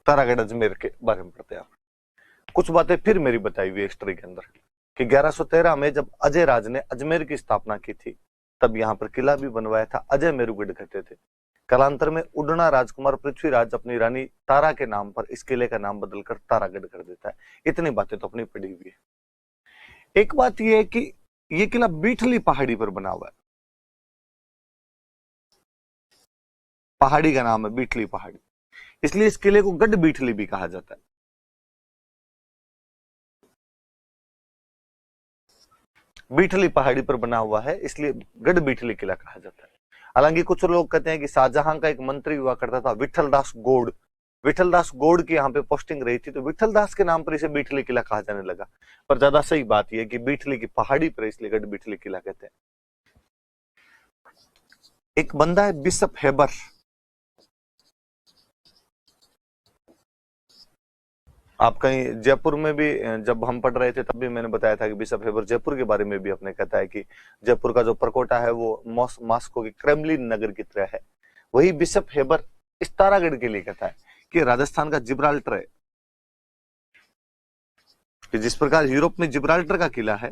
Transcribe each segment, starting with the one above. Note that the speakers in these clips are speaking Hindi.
तारागढ़ अजमेर के बारे में पढ़ते हैं आप। कुछ बातें फिर मेरी बताई हुई हिस्ट्री के अंदर कि 1113 में जब अजय राज ने अजमेर की स्थापना की थी, तब यहाँ पर किला भी बनवाया था, अजय मेरुगढ़ कहते थे। कालांतर में उड़ना राजकुमार पृथ्वीराज अपनी रानी तारा के नाम पर इस किले का नाम बदलकर तारागढ़ कर देता है। इतनी बातें तो अपनी पड़ी हुई है। एक बात यह है कि यह किला बीठली पहाड़ी पर बना हुआ है। पहाड़ी का नाम है बीठली पहाड़ी, इसलिए इस किले को गढ़ बीठली भी कहा जाता है। बीठली पहाड़ी पर बना हुआ है, इसलिए गढ़ बीठली किला कहा जाता है। हालांकि कुछ लोग कहते हैं कि शाहजहां का एक मंत्री हुआ करता था विठलदास गौड़, विठलदास गौड़ की यहाँ पे पोस्टिंग रही थी, तो विठलदास के नाम पर इसे बीठली किला कहा जाने लगा। पर ज्यादा सही बात यह है कि बीठली की पहाड़ी पर इसलिए गढ़ बीठली किला कहते हैं। एक बंदा है बिशप हेबर, आप कहीं जयपुर में भी जब हम पढ़ रहे थे तब भी मैंने बताया था कि बिशप हेबर जयपुर के बारे में भी अपने कहता है कि जयपुर का जो परकोटा है वो मॉस्को की क्रेमलिन नगर की तरह है। वही बिशप हेबर इस तारागढ़ के लिए कहता है कि राजस्थान का जिब्राल्टर है, कि जिस प्रकार यूरोप में जिब्राल्टर का किला है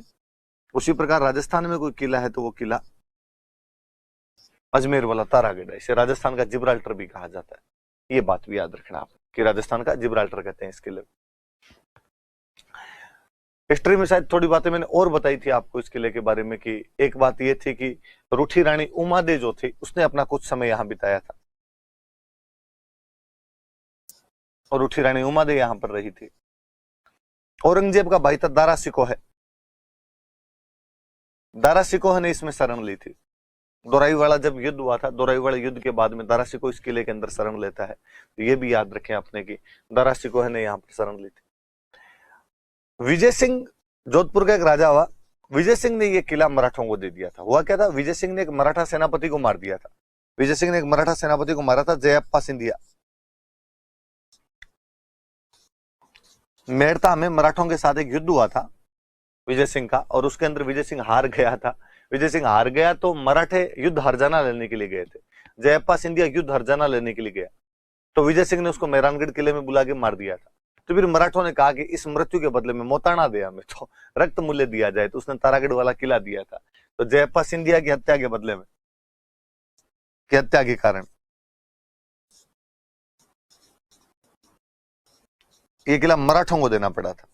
उसी प्रकार राजस्थान में कोई किला है तो वो किला अजमेर वाला तारागढ़ है। इसे राजस्थान का जिब्राल्टर भी कहा जाता है। ये बात भी याद रखना आप कि राजस्थान का जिब्राल्टर कहते हैं इस किले। हिस्ट्री में शायद थोड़ी बातें मैंने और बताई थी आपको इस किले के बारे में कि एक बात ये थी कि रूठी रानी उमादे जो थी उसने अपना कुछ समय यहां बिताया था, और रूठी रानी उमादे यहां पर रही थी। औरंगजेब का भाई था दारा सिकोह, दारा सिकोह ने इसमें शरण ली थी। दोराईवाड़ा जब युद्ध हुआ था, दोराईवाड़ा युद्ध के बाद में दारा सिकोह इस किले के अंदर शरण लेता है। तो ये भी याद रखें आपने कि दारा सिकोह ने यहाँ पर शरण ली थी। विजय सिंह जोधपुर का एक राजा हुआ, विजय सिंह ने यह किला मराठों को दे दिया था। हुआ क्या था, विजय सिंह ने एक मराठा सेनापति को मार दिया था। विजय सिंह ने एक मराठा सेनापति को मारा था, जयप्पा सिंधिया। मेड़ता में मराठों के साथ एक युद्ध हुआ था विजय सिंह का, और उसके अंदर विजय सिंह हार गया था। विजय सिंह हार गया तो मराठे युद्ध हरजाना लेने के लिए गए थे। जयप्पा सिंधिया युद्ध हरजाना लेने के लिए गया, तो विजय सिंह ने उसको मेहरानगढ़ किले में बुला के मार दिया था। तो फिर मराठों ने कहा कि इस मृत्यु के बदले में मोताना दे, हमें तो रक्त मूल्य दिया जाए, तो उसने तारागढ़ वाला किला दिया था। तो जयप्पा सिंधिया की हत्या के बदले में, की हत्या के कारण यह किला मराठों को देना पड़ा था।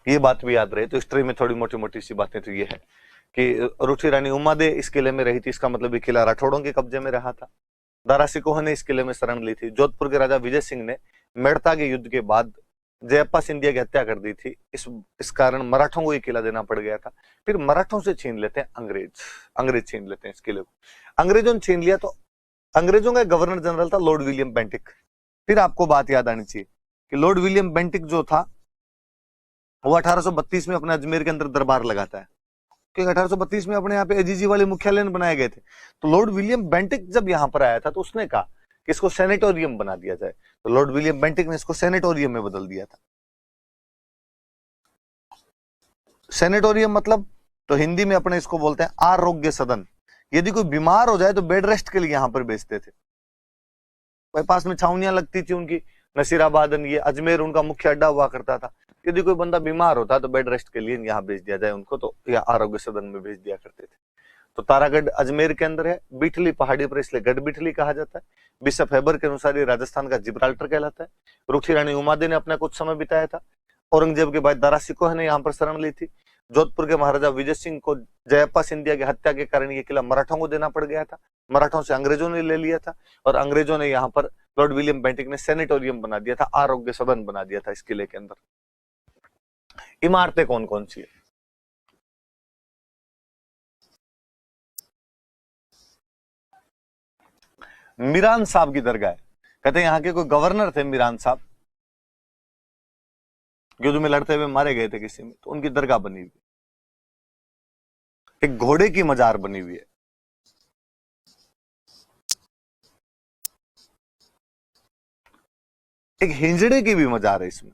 ये बात भी याद रहे। तो हिस्ट्री में थोड़ी मोटी मोटी सी बातें तो ये है कि रूठी रानी उमादे इस किले में रही थी, इसका मतलब ये किला राठौड़ों के कब्जे में रहा था। दारा सिकोह ने इस किले में शरण ली थी। जोधपुर के राजा विजय सिंह ने मेड़ता के युद्ध के बाद जयप्पा सिंधिया की हत्या कर दी थी। इस कारण मराठों को ये किला देना पड़ गया था। फिर मराठों से छीन लेते हैं अंग्रेज छीन लेते हैं इस किले को। अंग्रेजों ने छीन लिया तो अंग्रेजों का गवर्नर जनरल था लॉर्ड विलियम बेंटिक। फिर आपको बात याद आनी चाहिए कि लॉर्ड विलियम बेंटिक जो था वो 1832 में अपने अजमेर के अंदर दरबार लगाता है, क्योंकि 1832 में अपने यहाँ पे एजीजी वाले मुख्यालय बनाए गए थे। तो लॉर्ड विलियम बेंटिक जब यहाँ पर आया था तो उसने कहा कि इसको सेनेटोरियम बना दिया जाए। तो लॉर्ड विलियम बेंटिक ने इसको सेनेटोरियम में बदल दिया था। सेनेटोरियम मतलब, तो हिंदी में अपने इसको बोलते हैं आरोग्य सदन। यदि कोई बीमार हो जाए तो बेड रेस्ट के लिए यहाँ पर भेजते थे। पास में छावनियां लगती थी उनकी, नसीराबाद, ये अजमेर उनका मुख्य अड्डा हुआ करता था। यदि कोई बंदा बीमार होता तो बेड रेस्ट के लिए यहाँ भेज दिया जाए उनको, तो यह आरोग्य सदन में भेज दिया करते थे। तो तारागढ़ अजमेर के अंदर है, बीठली पहाड़ी पर, इसलिए गढ़ बीठली कहा जाता है। बिशप हेबर के अनुसार ये राजस्थान का जिब्राल्टर कहलाता है। रूठी रानी उमादे ने अपना कुछ समय बिताया था। औरंगजेब के बाद दारा सिकोह ने यहाँ पर शरण ली थी। जोधपुर के महाराजा विजय सिंह को जयप्पा सिंधिया की हत्या के कारण ये किला मराठों को देना पड़ गया था। मराठों से अंग्रेजों ने ले लिया था, और अंग्रेजों ने यहाँ पर लॉर्ड विलियम बेंटिक ने सेनेटोरियम बना दिया था, आरोग्य सदन बना दिया था इस किले के अंदर। इमारतें कौन कौन सी है, मीरान साहब की दरगाह है। कहते हैं यहाँ के कोई गवर्नर थे मीरान साहब, युद्ध में लड़ते हुए मारे गए थे किसी में, तो उनकी दरगाह बनी हुई। एक घोड़े की मजार बनी हुई है। एक हिंजड़े की भी मजार है इसमें।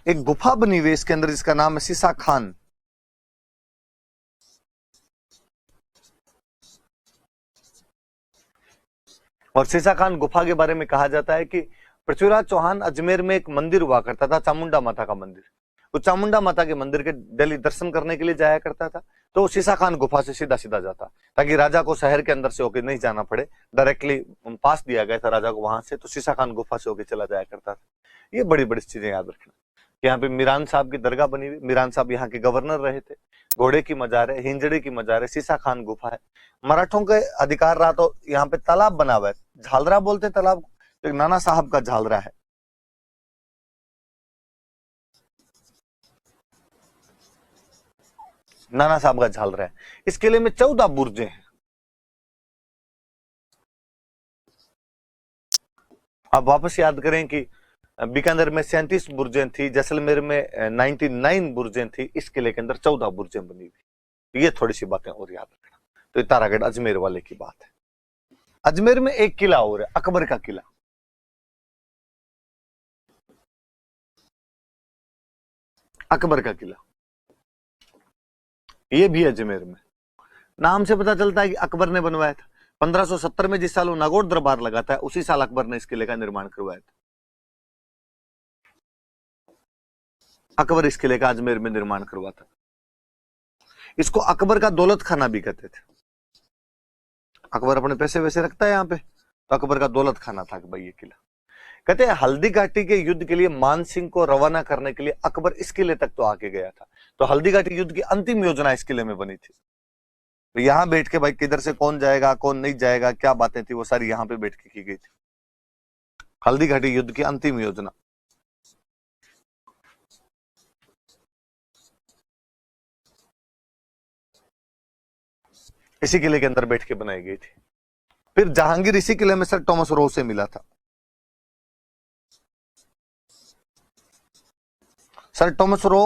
एक गुफा बनी हुई है इसके अंदर जिसका नाम है सीसा खान। और सीसा खान गुफा के बारे में कहा जाता है कि पृथ्वीराज चौहान अजमेर में एक मंदिर हुआ करता था, चामुंडा माता का मंदिर। वो चामुंडा माता के मंदिर के डेली दर्शन करने के लिए जाया करता था, तो सीसा खान गुफा से सीधा सीधा जाता, ताकि राजा को शहर के अंदर से होकर नहीं जाना पड़े, डायरेक्टली पास दिया गया था राजा को वहां से, तो सीसा खान गुफा से होकर चला जाया करता था। ये बड़ी बड़ी चीजें याद रखना। यहाँ पे मीरान साहब की दरगाह बनी हुई, मीरान साहब यहाँ के गवर्नर रहे थे। घोड़े की मजार है, हिंजड़े की मजार है, सीसा खान गुफा है। मराठों के अधिकार रहा तो यहाँ पे तालाब बना हुआ है, झालरा बोलते तालाब को, तो नाना साहब का झालरा है। नाना साहब का झालरा है। इस किले में 14 बुर्जे हैं। आप वापस याद करें कि बीकानेर में 37 बुर्जें थी, जैसलमेर में 99 बुर्जें थी, इस किले के अंदर 14 बुर्जें बनी हुई। ये थोड़ी सी बातें और याद रखना। तो ये तारागढ़ अजमेर वाले की बात है। अजमेर में एक किला और है, अकबर का किला। अकबर का किला ये भी अजमेर में। नाम से पता चलता है कि अकबर ने बनवाया था। 1570 में जिस साल वो नागौर दरबार लगा था, उसी साल अकबर ने इस किले का निर्माण करवाया था। अकबर इस किले का अजमेर में निर्माण करवाता। इसको अकबर का दौलत खाना भी कहते थे। अकबर अपने पैसे वैसे रखता है यहाँ पे, तो अकबर का दौलत खाना था भाई ये किला। कहते हैं हल्दी घाटी के युद्ध के लिए मान सिंह को रवाना करने के लिए अकबर इस किले तक तो आके गया था। तो हल्दी घाटी युद्ध की अंतिम योजना इस किले में बनी थी। तो यहां बैठ के भाई किधर से कौन जाएगा कौन नहीं जाएगा, क्या बातें थी, वो सारी यहां पे बैठ के की गई थी। हल्दी घाटी युद्ध की अंतिम योजना इसी किले के अंदर बैठ के बनाई गई थी। फिर जहांगीर इसी किले में सर टॉमस रो से मिला था। सर टॉमस रो,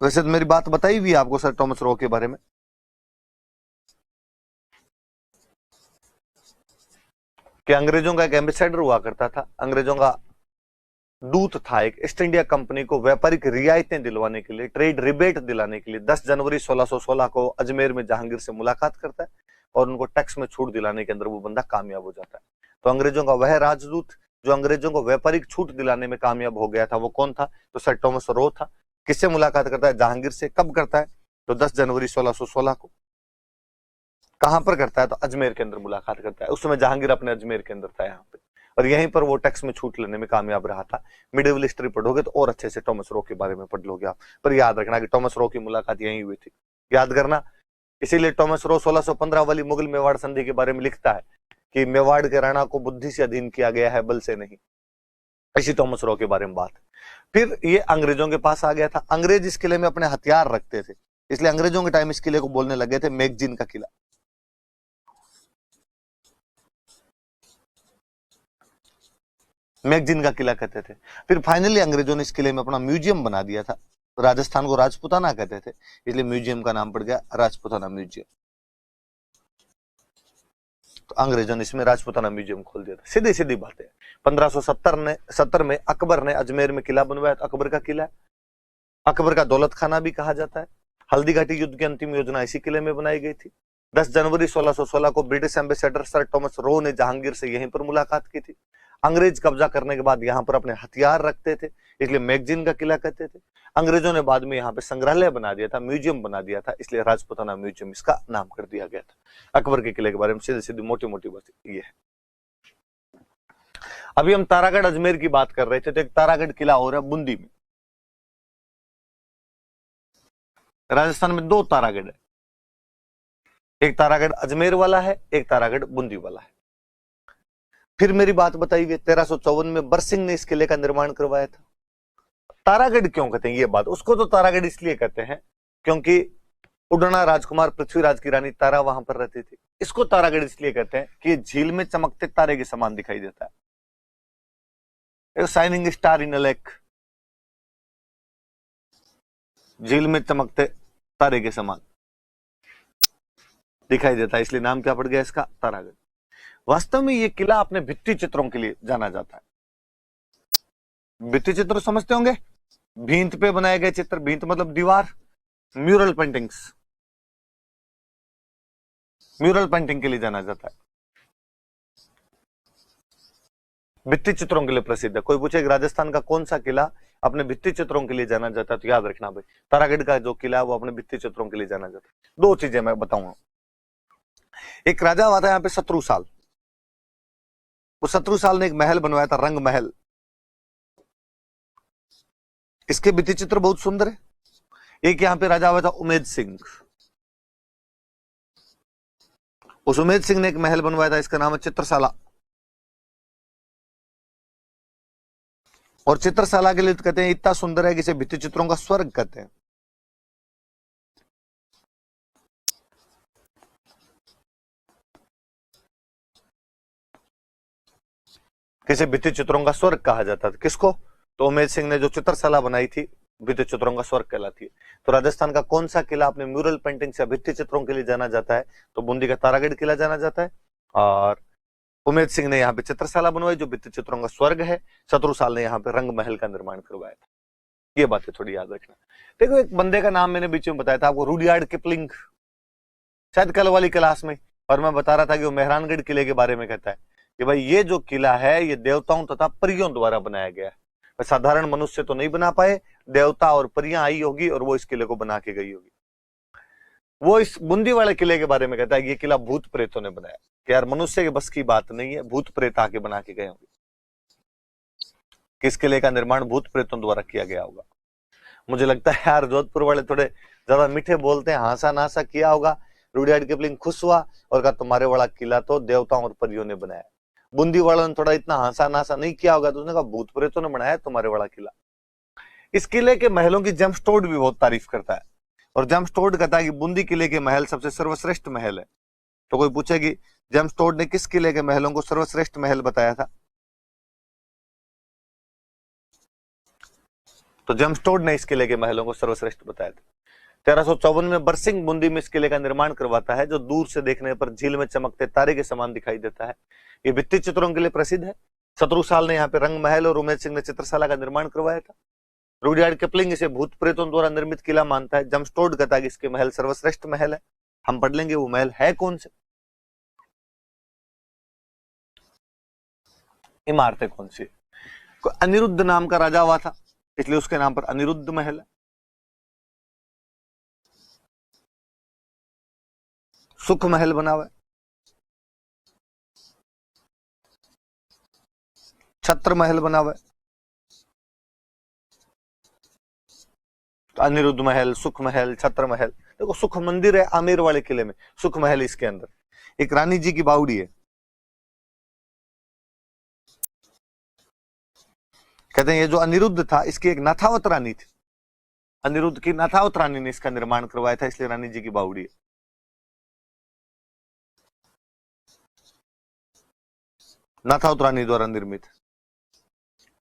वैसे तो मेरी बात बताई हुई आपको सर टॉमस रो के बारे में, कि अंग्रेजों का एक एम्बेसडर हुआ करता था, अंग्रेजों का दूत था एक। ईस्ट इंडिया कंपनी को व्यापारिक रियायतें दिलवाने के लिए, ट्रेड रिबेट दिलाने के लिए 10 जनवरी 1616 को अजमेर में जहांगीर से मुलाकात करता है और उनको टैक्स में छूट दिलाने के अंदर वो बंदा कामयाब हो जाता है। तो अंग्रेजों का वह राजदूत जो अंग्रेजों को व्यापारिक छूट दिलाने में कामयाब हो गया था, वो कौन था? तो सर टॉमस रो था। किससे मुलाकात करता है? जहांगीर से। कब करता है? तो 10 जनवरी 1616 को। कहां पर करता है? तो अजमेर के अंदर मुलाकात करता है। उस समय जहांगीर अपने अजमेर के अंदर था यहाँ पे, और यहीं पर वो टैक्स में छूट लेने में कामयाब रहा था। मिडिवल हिस्ट्री पढ़ोगे तो और अच्छे से टॉमस रो के बारे में पढ़ लोगे आप। पर याद रखना कि टॉमस रो की मुलाकात यहीं हुई थी, याद करना। इसीलिए टॉमस रो 1615 वाली मुगल मेवाड़ संधि के बारे में लिखता है कि मेवाड़ के राणा को बुद्धि से अधीन किया गया है, बल से नहीं। इसी टॉमस रो के बारे में बात। फिर ये अंग्रेजों के पास आ गया था। अंग्रेज इस किले में अपने हथियार रखते थे, इसलिए अंग्रेजों के टाइम इस किले को बोलने लगे थे मैगजीन का किला। मैगजीन का किला कहते थे। फिर फाइनली अंग्रेजों ने इस किले में अपना म्यूजियम बना दिया था। राजस्थान को राजपुताना कहते थे, इसलिए म्यूजियम का नाम पड़ गया राजपुताना म्यूजियम। तो अंग्रेजों ने इसमें राजपुताना म्यूजियम खोल दिया था। सीधी सीधी बातें। 1570 में अकबर ने अजमेर में किला बनवाया, तो अकबर का किला है। अकबर का दौलत खाना भी कहा जाता है। हल्दी घाटी युद्ध की अंतिम योजना इसी किले में बनाई गई थी। 10 जनवरी 1616 को British ambassador sir Thomas Roe ने जहांगीर से यहीं पर मुलाकात की थी। अंग्रेज कब्जा करने के बाद यहाँ पर अपने हथियार रखते थे, इसलिए मैगजीन का किला कहते थे। अंग्रेजों ने बाद में यहाँ पे संग्रहालय बना दिया था, म्यूजियम बना दिया था, इसलिए राजपुताना म्यूजियम इसका नाम कर दिया गया था। अकबर के किले के बारे में सीधी सीधी मोटी मोटी बात ये है। अभी हम तारागढ़ अजमेर की बात कर रहे थे, तो एक तारागढ़ किला और है बूंदी में। राजस्थान में 2 तारागढ़ है, एक तारागढ़ अजमेर वाला है, एक तारागढ़ बूंदी वाला है। फिर मेरी बात बताई गई 1354 में बरसिंह ने इस किले का निर्माण करवाया था। तारागढ़ क्यों कहते हैं ये बात? उसको तो तारागढ़ इसलिए कहते हैं क्योंकि उड़ना राजकुमार पृथ्वीराज की रानी तारा वहां पर रहती थी। इसको तारागढ़ इसलिए कहते हैं कि झील में चमकते तारे के समान दिखाई देता है, shining star in a lake, झील में चमकते तारे के समान दिखाई देता है, इसलिए नाम क्या पड़ गया इसका? तारागढ़। वास्तव में ये किला अपने भित्ति चित्रों के लिए जाना जाता है। भित्ति चित्र समझते होंगे, भींत पे बनाए गए चित्र, भींत मतलब दीवार, म्यूरल पेंटिंग्स, म्यूरल पेंटिंग के लिए जाना जाता है, भित्ति चित्रों के लिए प्रसिद्ध है। कोई पूछे राजस्थान का कौन सा किला अपने भित्ति चित्रों के लिए जाना जाता है, तो याद रखना भाई तारागढ़ का जो किला है वो अपने भित्ति चित्रों के लिए जाना जाता है। दो चीजें मैं बताऊंगा, एक राजा हुआ था यहाँ पे शत्रुसाल, वो शत्रुसाल ने एक महल बनवाया था, रंग महल, इसके भित्ति चित्र बहुत सुंदर है। एक यहाँ पे राजा हुआ था उमेद सिंह, उस उमेद सिंह ने एक महल बनवाया था, इसका नाम है चित्रशाला, और चित्रशाला के लिए तो कहते हैं इतना सुंदर है कि इसे भित्ति चित्रों का स्वर्ग कहते हैं। किसे भित्ति चित्रों का स्वर्ग कहा जाता था, किसको? तो उमेद सिंह ने जो चित्रशाला बनाई थी भित्ति चित्रों का स्वर्ग कहलाती है। तो राजस्थान का कौन सा किला अपने म्यूरल पेंटिंग से भित्ति चित्रों के लिए जाना जाता है, तो बूंदी का तारागढ़ किला जाना जाता है। और उमेद सिंह ने यहाँ पे चित्रशाला बनवाई जो भित्ति चित्रों का स्वर्ग है, शत्रुसाल ने यहाँ पे रंग महल का निर्माण करवाया था। ये बातें थोड़ी याद रखना। देखो एक बंदे का नाम मैंने बीच में बताया था आपको, रुडयार्ड किपलिंग, शायद कल वाली क्लास में, और मैं बता रहा था कि वो मेहरानगढ़ किले के बारे में कहता है कि भाई ये जो किला है ये देवताओं तथा परियों द्वारा बनाया गया है, साधारण मनुष्य तो नहीं बना पाए, देवता और परियां आई होगी और वो इस किले को बना के गई होगी। वो इस बूंदी वाले किले के बारे में कहता है कि ये किला भूत प्रेतों ने बनाया, कि यार मनुष्य के बस की बात नहीं है, भूत प्रेत आके बना के गए होंगे। किस किले का निर्माण भूत प्रेतों द्वारा किया गया होगा। मुझे लगता है यार जोधपुर वाले थोड़े ज्यादा मीठे बोलते हैं, हासा नासा किया होगा, रुडयार्ड किपलिंग खुश हुआ और कहा तुम्हारे वाला किला तो देवताओं और परियों ने बनाया। बूंदी वालों ने थोड़ा इतना हासा नासा नहीं किया होगा, तो उसने कहा भूत प्रेतों ने बनाया तुम्हारे वाला किला। इस किले के महलों की जेम्स टोड भी बहुत तारीफ करता है, और जेम्स टोड कहता है कि बूंदी किले के महल सबसे सर्वश्रेष्ठ महल है। तो कोई पूछेगी जेम्स टोड ने किस किले के महलों को सर्वश्रेष्ठ महल बताया था, तो जेम्स टोड ने इस किले के महलों को सर्वश्रेष्ठ बताया था। 1354 में बरसिंह बूंदी में इस किले का निर्माण करवाता है, जो दूर से देखने पर झील में चमकते तारे के समान दिखाई देता है। ये भित्ति चित्रों के लिए प्रसिद्ध है। शत्रुसाल ने यहाँ पे रंग महल और उमेद सिंह ने चित्रशाला का निर्माण करवाया था। रुडयार्ड किपलिंग इसे भूत प्रेतों द्वारा निर्मित किला मानता है। जेम्स टोड कहता है कि इसके महल सर्वश्रेष्ठ महल है। हम पढ़ लेंगे वो महल है कौन से, इमारतें कौन सी। अनिरुद्ध नाम का राजा हुआ था, इसलिए उसके नाम पर अनिरुद्ध महल है। सुख महल बना हुआ है, छत्र महल बना हुआ है, तो अनिरुद्ध महल, सुख महल, छत्र महल। देखो सुख मंदिर है आमेर वाले किले में, सुख महल इसके अंदर। एक रानी जी की बावड़ी है, कहते हैं ये जो अनिरुद्ध था इसकी एक नाथावत रानी थी, अनिरुद्ध की नाथावत रानी ने इसका निर्माण करवाया था, इसलिए रानी जी की बावड़ी है। नाथावत रानी द्वारा निर्मित,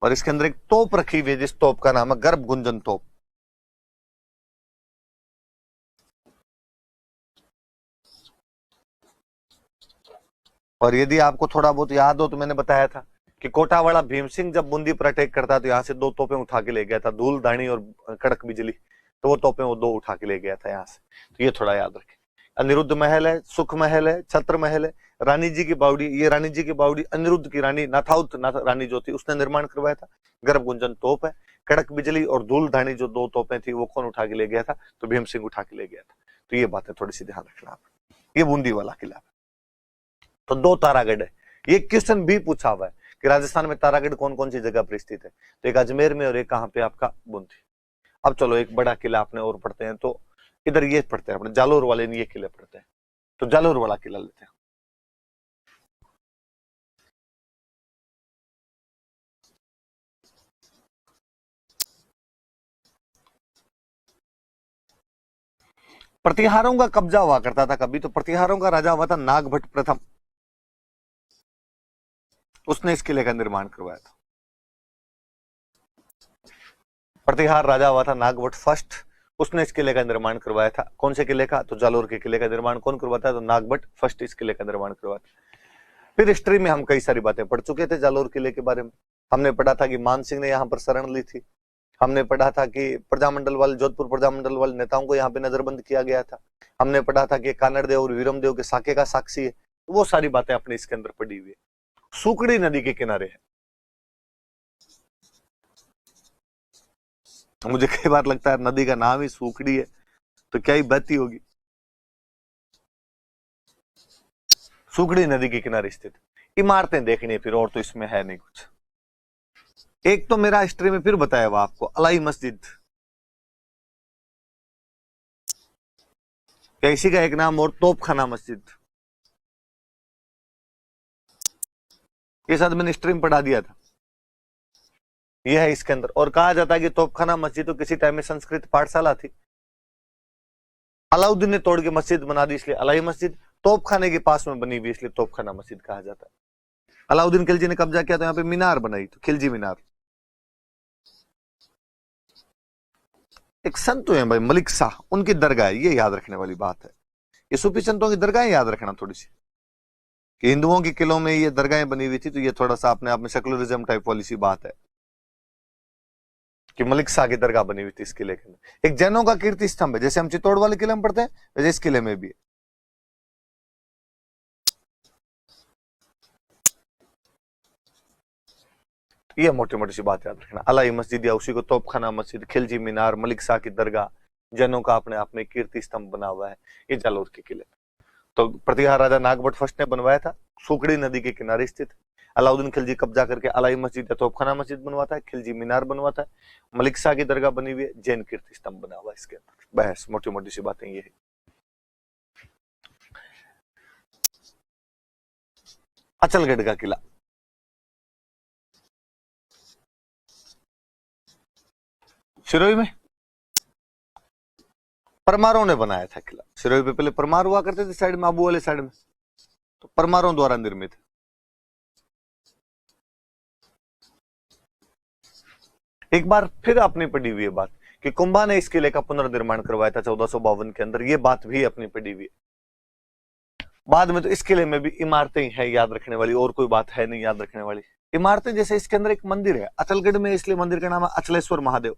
और इसके अंदर एक तोप रखी हुई है जिस तोप का नाम है गर्भ गुंजन तोप। और यदि आपको थोड़ा बहुत याद हो तो मैंने बताया था कि कोटावाड़ा भीम सिंह जब बूंदी पर अटैक करता तो यहाँ से 2 तोपें उठा के ले गया था, धूल धानी और कड़क बिजली, तो वो तोपें वो 2 उठा के ले गया था यहाँ से। तो ये थोड़ा याद रखें। अनिरुद्ध महल है, सुख महल है, छत्र महल है, रानी जी की बावड़ी। ये रानी जी की बावड़ी अनिरुद्ध की रानी नाथाउत रानी जो थी उसने निर्माण करवाया था। गर्भ गुंजन तोप है, कड़क बिजली और धूल धानी जो 2 तोपें थी वो कौन उठा के ले गया था, तो भीम सिंह उठा के ले गया था। तो ये बातें थोड़ी सी ध्यान रखना आप। ये बूंदी वाला किला है। तो 2 तारागढ़ है। ये क्वेश्चन भी पूछा हुआ है कि राजस्थान में तारागढ़ कौन कौन सी जगह पर स्थित है, तो एक अजमेर में और एक कहां पे आपका बूंदी। अब चलो एक बड़ा किला अपने और पढ़ते हैं, तो इधर ये पढ़ते हैं अपने जालोर वाले ने ये किले पढ़ते हैं, तो जालोर वाला किला लेते हैं। प्रतिहारों का कब्जा हुआ करता था कभी, तो प्रतिहारों का राजा हुआ था नागभट्ट प्रथम, उसने इस किले का निर्माण करवाया था। प्रतिहार राजा हुआ था नागभट्ट फर्स्ट, उसने इस किले का निर्माण करवाया था। कौन से किले का, तो जालोर के किले का निर्माण कौन करवाता है, तो नागभट्ट फर्स्ट इस किले का निर्माण करवाता। फिर हिस्ट्री में हम कई सारी बातें पढ़ चुके थे जालोर किले के बारे में। हमने पढ़ा था कि मान सिंह ने यहाँ पर शरण ली थी। हमने पढ़ा था कि प्रजामंडल वाले, जोधपुर प्रजामंडल वाले नेताओं को यहाँ पे नजरबंद किया गया था। हमने पढ़ा था कि कानड़ देव और वीरम देव के साके का साक्षी है। वो सारी बातें अपने इसके अंदर पड़ी हुई है। सुकड़ी नदी के किनारे है। मुझे कई बार लगता है नदी का नाम ही सुकड़ी है तो क्या ही बहती होगी। सुकड़ी नदी के किनारे स्थित इमारतें देखनी है फिर, और तो इसमें है नहीं कुछ। एक तो मेरा हिस्ट्री में फिर बताया हुआ आपको अलाई मस्जिद, इसी का एक नाम और तोपखाना मस्जिद, ये शायद मैंने हिस्ट्री में पढ़ा दिया था। यह है इसके अंदर। और कहा जाता है कि तोपखाना मस्जिद तो किसी टाइम में संस्कृत पाठशाला थी, अलाउद्दीन ने तोड़ के मस्जिद बना दी, इसलिए अलाई मस्जिद। तोपखाने के पास में बनी हुई इसलिए तोपखाना मस्जिद कहा जाता है। अलाउद्दीन खिलजी ने कब्जा किया तो यहाँ पे मीनार बनाई, तो खिलजी मीनार। एक संत है भाई मलिक शाह, उनकी दरगाह है, ये याद रखने वाली बात है। ये सूफी संतों की दरगाहें याद रखना थोड़ी सी, कि हिंदुओं के किलों में ये दरगाहें बनी हुई थी, तो ये थोड़ा सा अपने आप में सेकुलरिज्म टाइप वाली सी बात है कि मलिक शाह की दरगाह बनी हुई थी इस किले के अंदर। एक जैनों का कीर्ति स्तंभ है, जैसे हम चित्तौड़ वाले किले में पढ़ते हैं वैसे इस किले में भी है। ये मोटी मोटी सी बात याद रखना। अलाई मस्जिद या उसी को तोपखाना मस्जिद, खिलजी मीनार, मलिक शाह की दरगाह, जैनों का अपने आप में कीर्ति स्तंभ बना हुआ है, ये जालोर के किले। तो प्रतिहार राजा नागभट्ट फर्स्ट ने बनवाया था, सुकड़ी नदी के किनारे स्थित। अलाउद्दीन खिलजी कब्जा करके अलाई मस्जिद या तोपखाना मस्जिद बनवाता है, खिलजी मीनार बनवाता है, मलिक शाह की दरगाह बनी हुई है, जैन कीर्ति स्तंभ बना हुआ है इसके अंदर। बहस मोटी मोटी सी बातें ये है। अचलगढ़ का किला, सिरोही में परमारों ने बनाया था किला। सिरोही पे पहले परमार हुआ करते थे साइड में, आबू वाले साइड में, तो परमारों द्वारा निर्मित है। एक बार फिर अपनी पड़ी हुई है बात कि कुंभा ने इस किले का पुनर्निर्माण करवाया था 1452 के अंदर, ये बात भी अपनी पड़ी हुई है। बाद में तो इस किले में भी इमारतें हैं याद रखने वाली, और कोई बात है नहीं याद रखने वाली। इमारतें जैसे इसके अंदर एक मंदिर है अचलगढ़ में, इसलिए मंदिर का नाम है अचलेश्वर महादेव।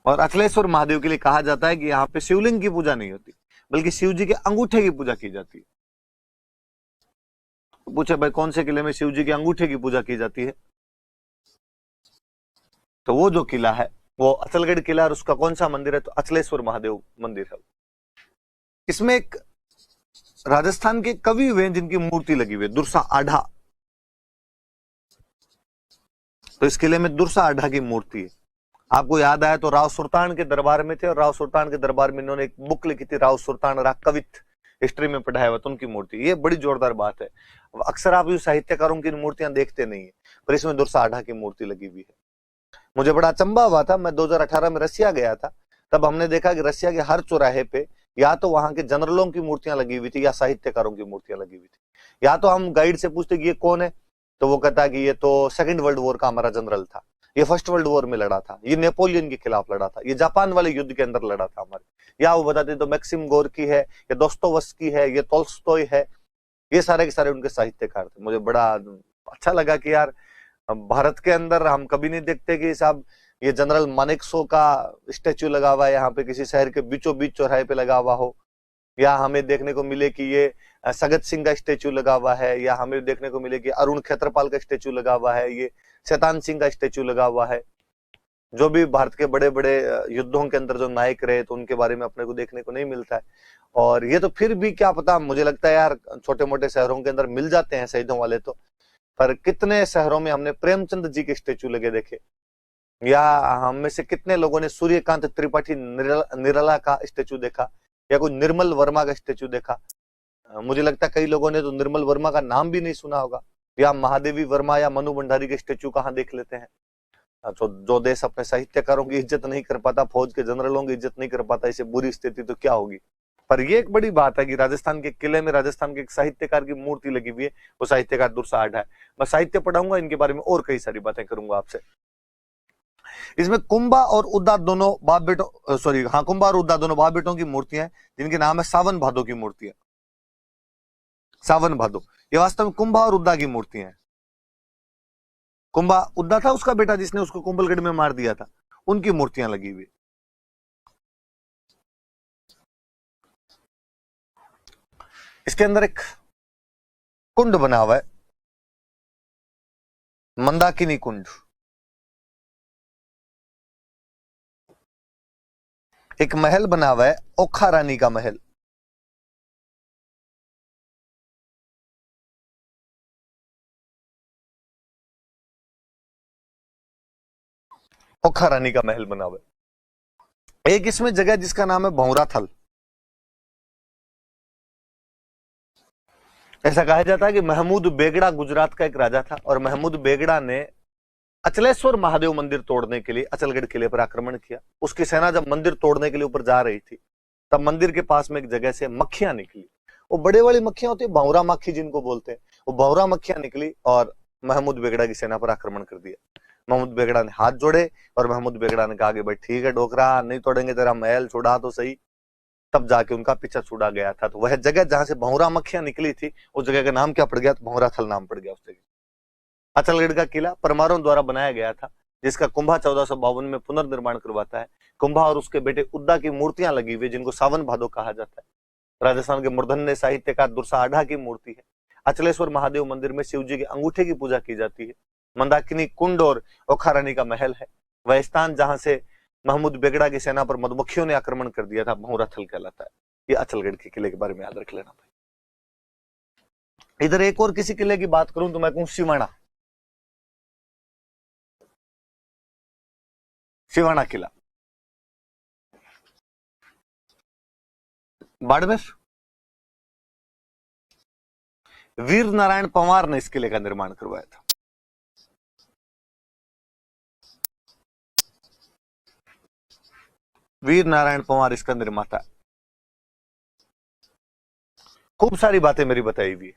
और अचलेश्वर महादेव के लिए कहा जाता है कि यहाँ पे शिवलिंग की पूजा नहीं होती, बल्कि शिव जी के अंगूठे की पूजा की जाती है। पूछे भाई कौन से किले में शिव जी के अंगूठे की पूजा की जाती है, तो वो जो किला है वो अचलगढ़ किला, और उसका कौन सा मंदिर है तो अचलेश्वर महादेव मंदिर है। इसमें एक राजस्थान के कवि हुए जिनकी मूर्ति लगी हुई है, दुर्सा आढ़ा। तो इस किले में दुर्सा आढ़ा की मूर्ति है। आपको याद आया तो राव सुल्तान के दरबार में थे, और राव सुल्तान के दरबार में इन्होंने एक बुक लिखी थी, राव सुल्तान रा कवित, हिस्ट्री में पढ़ाया हुआ, तो उनकी मूर्ति, ये बड़ी जोरदार बात है। अक्सर आप साहित्यकारों की मूर्तियां देखते नहीं है, पर इसमें दुर्सा आढ़ा की मूर्ति लगी हुई है। मुझे बड़ा अचंभा हुआ था, मैं 2018 में रसिया गया था, तब हमने देखा कि रसिया के हर चौराहे पे या तो वहां के जनरलों की मूर्तियां लगी हुई थी या साहित्यकारों की मूर्तियां लगी हुई थी। या तो हम गाइड से पूछते कि ये कौन है, तो वो कहता कि ये तो सेकंड वर्ल्ड वॉर का हमारा जनरल था, ये फर्स्ट वर्ल्ड वॉर में लड़ा था, ये नेपोलियन के खिलाफ लड़ा था, ये जापान वाले युद्ध के अंदर लड़ा था हमारे। या वो बताते तो मैक्सिम गोर्की है, ये दोस्तोवस्की है, ये तोल्स्टॉय है, ये सारे के सारे उनके साहित्यकार थे। मुझे बड़ा अच्छा लगा कि यार भारत के अंदर हम कभी नहीं देखते कि साहब ये जनरल मानेकशॉ का स्टेच्यू लगा हुआ है यहाँ पे किसी शहर के बीचों बीच चौराहे पे लगा हुआ हो, या हमें देखने को मिले कि ये सगत सिंह का स्टेच्यू लगा हुआ है, या हमें देखने को मिले कि अरुण क्षेत्रपाल का स्टेच्यू लगा हुआ है, ये शैतान सिंह का स्टेच्यू लगा हुआ है। जो भी भारत के बड़े बड़े युद्धों के अंदर जो नायक रहे तो उनके बारे में अपने को देखने को नहीं मिलता है। और ये तो फिर भी क्या पता, मुझे लगता है यार छोटे मोटे शहरों के अंदर मिल जाते हैं शहीदों वाले तो, पर कितने शहरों में हमने प्रेमचंद जी के स्टेच्यू लगे देखे, या हम में से कितने लोगों ने सूर्यकांत त्रिपाठी निराला का स्टेच्यू देखा, या कोई निर्मल वर्मा का स्टेच्यू देखा। मुझे लगता है कई लोगों ने तो निर्मल वर्मा का नाम भी नहीं सुना होगा, या महादेवी वर्मा या मनु भंडारी के स्टेच्यू कहाँ देख लेते हैं। जो देश अपने साहित्यकारों की इज्जत नहीं कर पाता, फौज के जनरलों की इज्जत नहीं कर पाता, इसे बुरी स्थिति तो क्या होगी। पर ये एक बड़ी बात है कि राजस्थान के किले में राजस्थान के एक साहित्यकार की मूर्ति लगी हुई है, वो साहित्यकार दुर्सा आढ़ा है। मैं साहित्य पढ़ाऊंगा, इनके बारे में और कई सारी बातें करूंगा आपसे। इसमें कुंभा और उद्दा दोनों बाप बेटों, सॉरी हाँ, कुंभा और उद्दा दोनों बाप बेटों की मूर्तियां, जिनके नाम है सावन भादो की मूर्तियां। सावन भादो। ये वास्तव में कुंभा और उद्दा की मूर्तियां हैं। कुंभा उद्दा था उसका बेटा जिसने उसको कुंभलगढ़ में मार दिया था, उनकी मूर्तियां लगी हुई। इसके अंदर एक कुंड बना हुआ है, मंदाकिनी कुंड। एक महल बना हुआ है, ओखा रानी का महल। ओखा रानी का महल बना हुआ है। एक इसमें जगह जिसका नाम है भौरा थल। ऐसा कहा जाता है कि महमूद बेगड़ा गुजरात का एक राजा था और महमूद बेगड़ा ने अचलेश्वर महादेव मंदिर तोड़ने के लिए अचलगढ़ किले पर आक्रमण किया। उसकी सेना जब मंदिर तोड़ने के लिए ऊपर जा रही थी तब मंदिर के पास में एक जगह से मक्खियां निकली। वो बड़े वाली मक्खियां होती है, भौरा मक्खी जिनको बोलते हैं, वो भौरा मक्खियां निकली और महमूद बेगड़ा की सेना पर आक्रमण कर दिया। महमूद बेगड़ा ने हाथ जोड़े और महमूद बेगड़ा ने कहा कि भाई ठीक है डोकरा, नहीं तोड़ेंगे तेरा महल, छुड़ा तो सही। तब जाके उनका पीछा छुड़ा गया था। तो वह जगह जहां से भौरा मक्खियां निकली थी उस जगह का नाम क्या पड़ गया? तो भौरा थल नाम पड़ गया उस जगह। अचलगढ़ का किला परमारों द्वारा बनाया गया था, जिसका कुंभा 1452 में पुनर्निर्माण करवाता है। कुंभा और उसके बेटे उद्दा की मूर्तियां लगी हुई, जिनको सावन भादो कहा जाता है। राजस्थान के मूर्धन्य साहित्यकार दुर्सा आढ़ा की मूर्ति है। अचलेश्वर महादेव मंदिर में शिव जी के अंगूठे की पूजा की जाती है। मंदाकिनी कुंड और ओखा रानी का महल है। वह स्थान जहां से महमूद बेगड़ा की सेना पर मधुमक्खियों ने आक्रमण कर दिया था, भौरा थल कहलाता है। ये अचलगढ़ के किले के बारे में याद रख लेना भाई। इधर एक और किसी किले की बात करूं तो मैं कहूं सिवाना। सिवाना किला बाड़मेर। वीर नारायण पंवार ने इस किले का निर्माण करवाया था। वीर नारायण पंवार इसका निर्माता है। खूब सारी बातें मेरी बताई हुई है।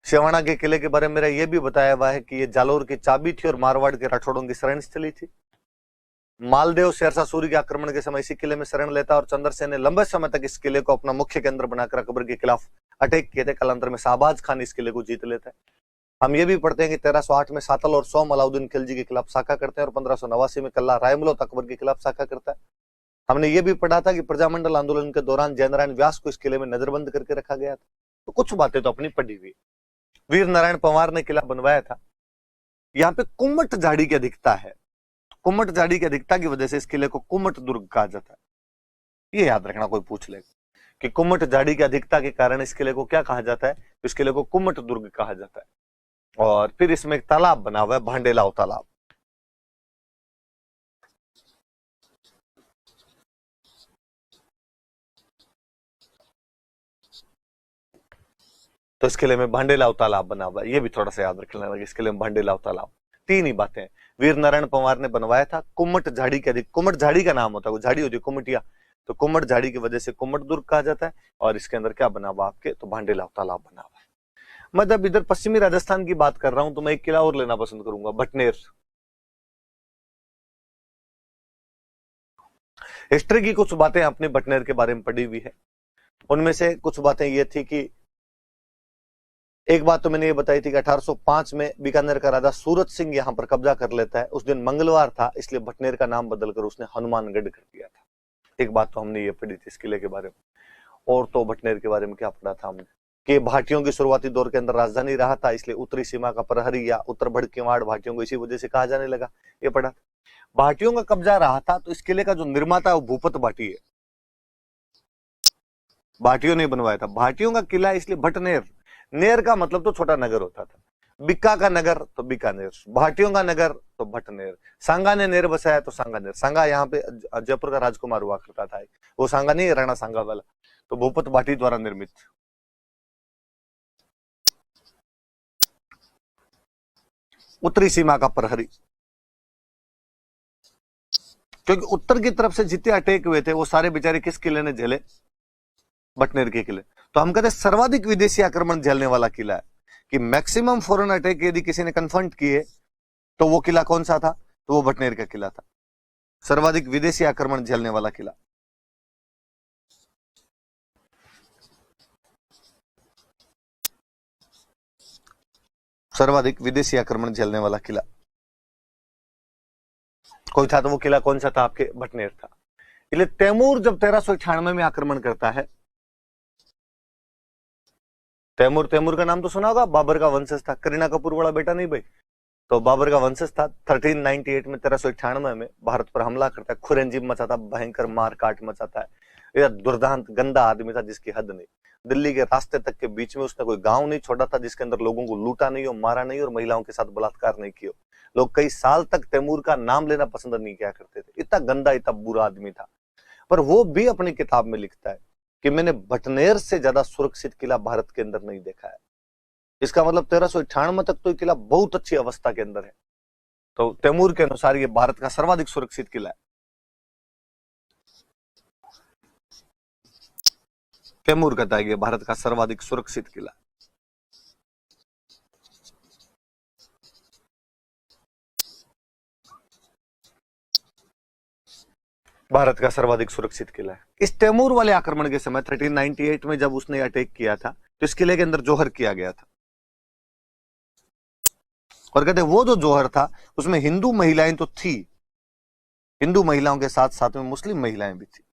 सिवाना के किले के बारे में मेरा यह भी बताया हुआ है कि यह जालोर की चाबी थी और मारवाड़ के राठौड़ों की शरण स्थली थी। मालदेव शेरशाह सूरी के आक्रमण के समय इसी किले में शरण लेता और चंद्रसेन ने लंबे समय तक इस किले को अपना मुख्य केंद्र बनाकर अकबर के खिलाफ अटैक किए थे। कालांतर में शाहबाज खान इस किले को जीत लेता है। हम ये भी पढ़ते हैं कि 1308 में सातल और सोम अलाउद्दीन खिलजी के खिलाफ साका करते हैं और 1589 में कल्ला रायमलोत अकबर के खिलाफ साका करता है। हमने ये भी पढ़ा था कि प्रजामंडल आंदोलन के दौरान जयनारायण व्यास को इस किले में नजरबंद करके रखा गया था। तो कुछ बातें तो अपनी पढ़ी हुई। वीर नारायण पंवार ने किला बनवाया था। यहाँ पे कुम्मट झाड़ी की अधिकता है। कुम्मट झाड़ी की अधिकता की वजह से इस किले को कुम्मट दुर्ग कहा जाता है। ये याद रखना, कोई पूछ लेगा कि कुम्मट झाड़ी की अधिकता के कारण इस किले को क्या कहा जाता है, तो इस किले को कुम्मट दुर्ग कहा जाता है। और फिर इसमें एक तालाब बना हुआ है, भांडेलाव तालाब। तो इस किले में भांडेलाव तालाब बना हुआ है, ये भी थोड़ा सा याद रख लेना। इस किले में भांडेलाव तालाब, तीन ही बातें हैं। वीर नारायण पंवार ने बनवाया था। कुम्मट झाड़ी के अधिक, कुम्मट झाड़ी का नाम होता है, वो झाड़ी होती है कुम्मटिया, तो कुम्मट झाड़ी की वजह से कुम्मट दुर्ग कहा जाता है। और इसके अंदर क्या बना हुआ आपके? तो भांडेलाव तालाब बना हुआ है। मैं जब इधर पश्चिमी राजस्थान की बात कर रहा हूं तो मैं एक किला और लेना पसंद करूंगा, भटनेर। हिस्ट्री की कुछ बातें अपने भटनेर के बारे में पढ़ी हुई है। उनमें से कुछ बातें ये थी कि एक बात तो मैंने ये बताई थी कि 1805 में बीकानेर का राजा सूरत सिंह यहां पर कब्जा कर लेता है। उस दिन मंगलवार था, इसलिए भटनेर का नाम बदलकर उसने हनुमानगढ़ कर दिया था। एक बात तो हमने ये पढ़ी थी इस किले के बारे में। और तो भटनेर के बारे में क्या पढ़ा था हमने कि भाटियों की शुरुआती दौर के अंदर राजधानी रहा था, इसलिए उत्तरी सीमा का प्रहरी या उत्तर भड़कीवाड़ भाटियों को इसी वजह से कहा जाने लगा। ये पढ़ा। भाटियों का कब्जा रहा था, तो इस किले का जो निर्माता है वो भूपत भाटी है। भाटियों ने बनवाया था। भाटियों का किला इसलिए भटनेर, नेर का मतलब तो छोटा नगर होता था। बिक्का का नगर तो बीकानेर, भाटियों का नगर तो भटनेर। सांगा ने नेर बसाया तो सांगानेर। सांगा यहाँ पे जयपुर का राजकुमार हुआ करता था, वो सांगा नहीं, राणा सांगा वाला। तो भूपत भाटी द्वारा निर्मित। उत्तरी सीमा का प्रहरी, क्योंकि उत्तर की तरफ से जितने अटैक हुए थे वो सारे बेचारे किस किले ने झेले? भटनेर के किले। तो हम कहते हैं सर्वाधिक विदेशी आक्रमण झेलने वाला किला है, कि मैक्सिमम फॉरेन अटैक यदि किसी ने कन्फ्रंट किए तो वो किला कौन सा था? तो वो भटनेर का किला था, सर्वाधिक विदेशी आक्रमण झेलने वाला किला। सर्वाधिक विदेशी आक्रमण झेलने वाला किला कोई था, तो वो किला कौन सा था? आपके बटनेर था। इसलिए तैमूर जब 1398 में आक्रमण करता है, तैमूर का नाम तो सुना होगा, बाबर का वंशज था, करीना कपूर वाला बेटा नहीं भाई, तो बाबर का वंशज था। 1398 में 1398 में भारत पर हमला करता है, खुरेंजीम मचाता, भयंकर मार काट मचाता है। यह दुर्दांत गंदा आदमी था जिसकी हद नहीं। दिल्ली के रास्ते तक के बीच में उसने कोई गांव नहीं छोड़ा था जिसके अंदर लोगों को लूटा नहीं हो, मारा नहीं और महिलाओं के साथ बलात्कार नहीं किया। लोग कई साल तक तैमूर का नाम लेना पसंद नहीं किया करते थे, इतना गंदा इतना बुरा आदमी था। पर वो भी अपनी किताब में लिखता है कि मैंने बटनेर से ज्यादा सुरक्षित किला भारत के अंदर नहीं देखा है। इसका मतलब 1398 तक तो ये किला बहुत अच्छी अवस्था के अंदर है। तो तैमूर के अनुसार ये भारत का सर्वाधिक सुरक्षित किला है। तैमूर कहता है कि भारत का सर्वाधिक सुरक्षित किला। भारत का सर्वाधिक सुरक्षित किला है। इस तैमूर वाले आक्रमण के समय 1398 में जब उसने अटैक किया था, तो इस किले के अंदर जोहर किया गया था। और कहते वो जो जोहर था उसमें हिंदू महिलाएं तो थी, हिंदू महिलाओं के साथ साथ में मुस्लिम महिलाएं भी थी।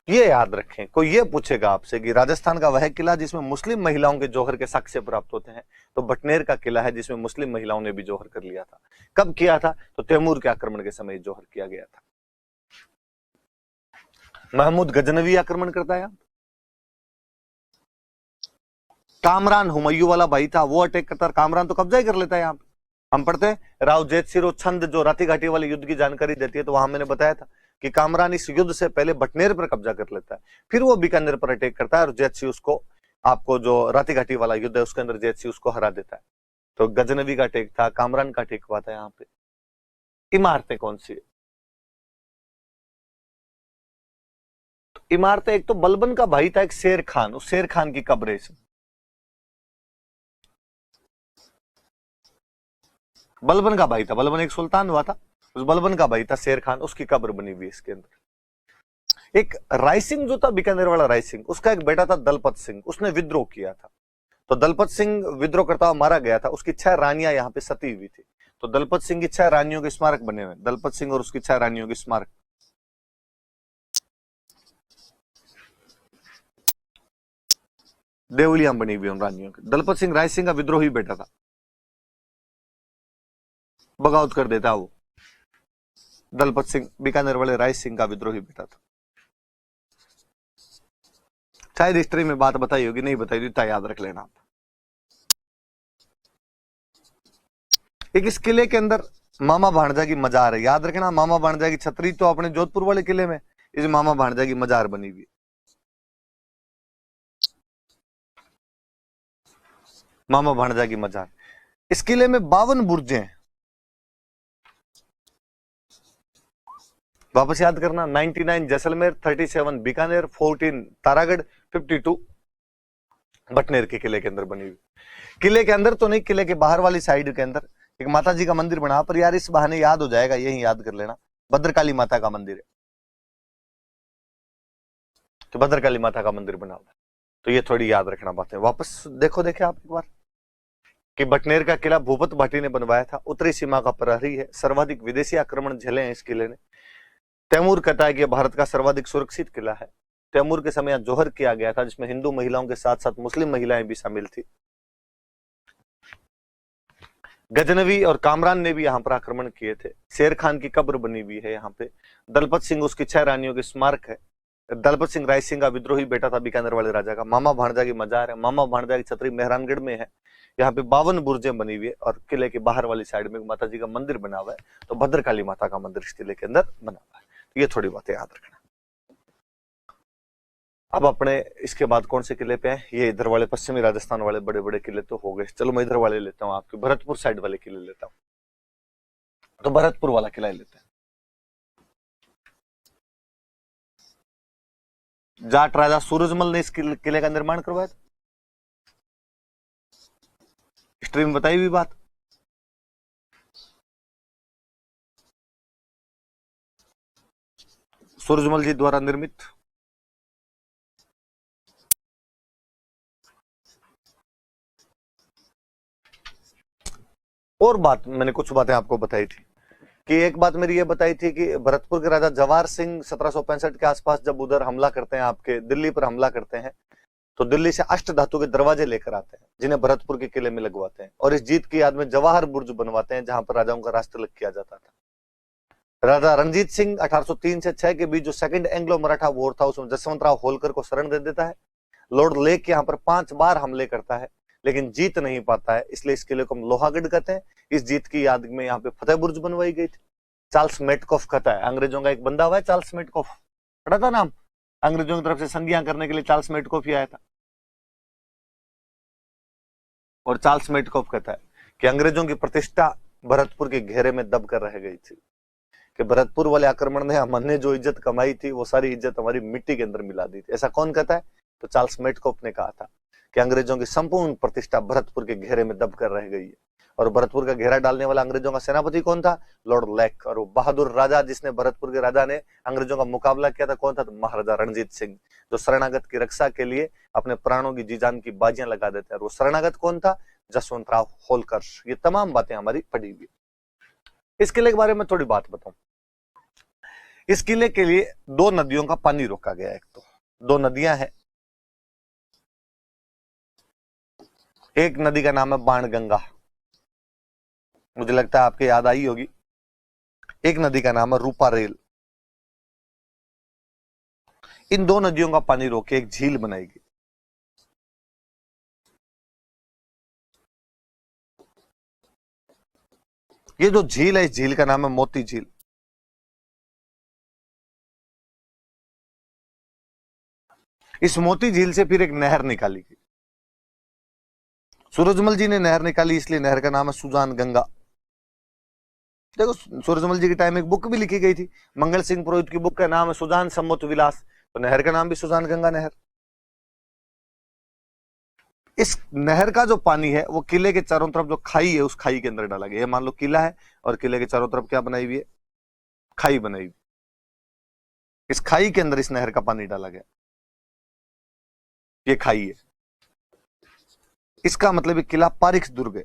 ये याद रखें, कोई ये पूछेगा आपसे कि राजस्थान का वह किला जिसमें मुस्लिम महिलाओं के जौहर के साक्ष्य प्राप्त होते हैं, तो बटनेर का किला है जिसमें मुस्लिम महिलाओं ने भी जौहर कर लिया था। कब किया था? तो तैमूर के आक्रमण के समय जौहर किया गया था। महमूद गजनवी आक्रमण करता है। कामरान हुमायूं वाला भाई था, वो अटैक करता है, कामरान तो कब्जा ही कर लेता है। यहाँ पे हम पढ़ते हैं राव जैत सिंह छंद जो राती घाटी वाले युद्ध की जानकारी देती है, तो वहां मैंने बताया था कि कामरान इस युद्ध से पहले बटनेर पर कब्जा कर लेता है, फिर वो बीकानेर पर अटैक करता है और जैत सिंह उसको, आपको जो राती घाटी वाला युद्ध है उसके अंदर जैत सिंह उसको हरा देता है। तो गजनवी का अटैक था, कामरान का अटैक हुआ था। यहाँ पे इमारतें कौन सी है? तो इमारतें, एक तो बलबन का भाई था एक शेर खान, उस शेर खान की कब्र है इसमें। बलबन का भाई था, बलबन एक सुल्तान हुआ था, उस बलबन का भाई था शेर खान, उसकी कब्र बनी हुई है इसके अंदर। एक रायसिंह जो था, बीकानेर वाला रायसिंह, उसका एक बेटा था दलपत सिंह, उसने विद्रोह किया था। तो दलपत सिंह विद्रोह करता हुआ मारा गया था, उसकी 6 रानियां यहाँ पे सती हुई थी। तो दलपत सिंह की 6 रानियों के स्मारक बने हुए, दलपत सिंह और उसकी 6 रानियों के स्मारक। देवलियां बनी हुई उन रानियों की। दलपत सिंह राय सिंह का विद्रोही बेटा था, बगावत कर देता वो। दलपत सिंह बीकानेर वाले राय सिंह का विद्रोही बेटा था। शायद हिस्ट्री में बात बताई होगी, नहीं बताई, इतना याद रख लेना। एक इस किले के अंदर मामा भाणजा की मजार है, याद रखना। मामा भाणजा की छतरी तो अपने जोधपुर वाले किले में, इस मामा भाणजा की मजार बनी हुई। मामा भाणजा की मजार। इस किले में 52 बुर्जे हैं। वापस याद करना, 99 जैसलमेर, 37 बीकानेर, 14 तारागढ़, 52 बटनेर के किले के अंदर बनी हुई। किले के अंदर तो नहीं, किले के बाहर वाली साइड के अंदर एक माता जी का मंदिर बना, पर यार इस बहाने याद हो जाएगा, यही याद कर लेना, भद्रकाली माता का मंदिर है। तो भद्रकाली माता का मंदिर बना हुआ, तो ये थोड़ी याद रखना बातें। वापस देखो, देखे आप एक बार कि बटनेर का किला भूपत भाटी ने बनवाया था, उत्तरी सीमा का प्रहरी है, सर्वाधिक विदेशी आक्रमण झेले हैं इस किले ने। तैमूर कहता है कि भारत का सर्वाधिक सुरक्षित किला है। तैमूर के समय जोहर किया गया था जिसमें हिंदू महिलाओं के साथ साथ मुस्लिम महिलाएं भी शामिल थी। गजनवी और कामरान ने भी यहाँ पर आक्रमण किए थे। शेर खान की कब्र बनी हुई है यहाँ पे। दलपत सिंह उसकी 6 रानियों के स्मारक है। दलपत सिंह राय सिंह का विद्रोही बेटा था बीकानेर वाले राजा का। मामा भाणजा की मजार है, मामा भाणजा की छतरी मेहरानगढ़ में है। यहाँ पे 52 बुर्जें बनी हुई है और किले के बाहर वाली साइड में माता जी का मंदिर बना हुआ है। तो भद्रकाली माता का मंदिर इस किले के अंदर बना हुआ है। तो ये थोड़ी बातें याद रखना। अब अपने इसके बाद कौन से किले पे हैं? ये इधर वाले पश्चिमी राजस्थान वाले बड़े बड़े किले तो हो गए। चलो मैं इधर वाले लेता हूँ, आपके भरतपुर साइड वाले किले लेता हूँ। तो भरतपुर वाला किला ही लेते हैं। जाट राजा सूरजमल ने इस किले का निर्माण करवाया था। हिस्ट्री में बताई हुई बात। सूरजमल जी द्वारा निर्मित और बात मैंने कुछ बातें आपको बताई थी कि एक बात मेरी ये बताई थी कि भरतपुर के राजा जवाहर सिंह 1765 के आसपास जब उधर हमला करते हैं, आपके दिल्ली पर हमला करते हैं, तो दिल्ली से अष्ट धातु के दरवाजे लेकर आते हैं जिन्हें भरतपुर के किले में लगवाते हैं और इस जीत की याद में जवाहर बुर्ज बनवाते हैं जहां पर राजाओं का राष्ट्रतिलक किया जाता था। राजा रणजीत सिंह 1803 से 6 के बीच जो सेकंड एंग्लो मराठा वॉर था उसमें जसवंतराव होलकर को शरण दे देता है। लॉर्ड लेक यहाँ पर 5 बार हमले करता है लेकिन जीत नहीं पाता है, इसलिए इस किले को हम लोहागढ़ कहते हैं। इस जीत की याद में यहाँ पे फतेह बुर्ज बनवाई गई थी। चार्ल्स मेटकॉफ कहता है, अंग्रेजों का एक बंदा हुआ है चार्ल्स मेटकॉफ, पढ़ा था नाम, अंग्रेजों की तरफ से संधियां करने के लिए चार्ल्स मेटकॉफ ही आया था। और चार्ल्स मेटकॉफ कहता है कि अंग्रेजों की प्रतिष्ठा भरतपुर के घेरे में दब कर रह गई थी, कि भरतपुर वाले आक्रमण ने हमने जो इज्जत कमाई थी वो सारी इज्जत हमारी मिट्टी के अंदर मिला दी थी। ऐसा कौन कहता है? तो चार्ल्स मेटकॉफ ने कहा था कि अंग्रेजों की संपूर्ण प्रतिष्ठा भरतपुर के घेरे में दब कर रह गई है। और भरतपुर का घेरा डालने वाला अंग्रेजों का सेनापति कौन था? Lord lake. और वो बहादुर राजा जिसने भरतपुर के राजा ने अंग्रेजों का मुकाबला किया था कौन था? तो महाराजा रणजीत सिंह, जो शरणागत की रक्षा के लिए अपने प्राणों की जी जान की बाजियां लगा देते हैं। और वो शरणागत कौन था? जसवंतराव होलकर। ये तमाम बातें हमारी पढ़ी हुई। इस किले के बारे में थोड़ी बात बताऊं। इस किले के लिए 2 नदियों का पानी रोका गया है। एक तो 2 नदियां हैं, एक नदी का नाम है बाणगंगा, मुझे लगता है आपके याद आई होगी। एक नदी का नाम है रूपा रेल। इन 2 नदियों का पानी रोक के एक झील बनाई गई। ये जो झील है इस झील का नाम है मोती झील। इस मोती झील से फिर एक नहर निकाली गई। सूरजमल जी ने नहर निकाली इसलिए नहर का नाम है सुजान गंगा। देखो सूरजमल जी के टाइम एक बुक भी लिखी गई थी, मंगल सिंह पुरोहित की बुक का नाम है सुजान सम्मत विलास, तो नहर का नाम भी सुजान गंगा नहर। इस नहर का जो पानी है वो किले के चारों तरफ जो खाई है उस खाई के अंदर डाला गया। मान लो किला है और किले के चारों तरफ क्या बनाई हुई है? खाई बनाई हुई। इस खाई के अंदर इस नहर का पानी डाला गया। ये खाई है, इसका मतलब किला पारिख दुर्ग है।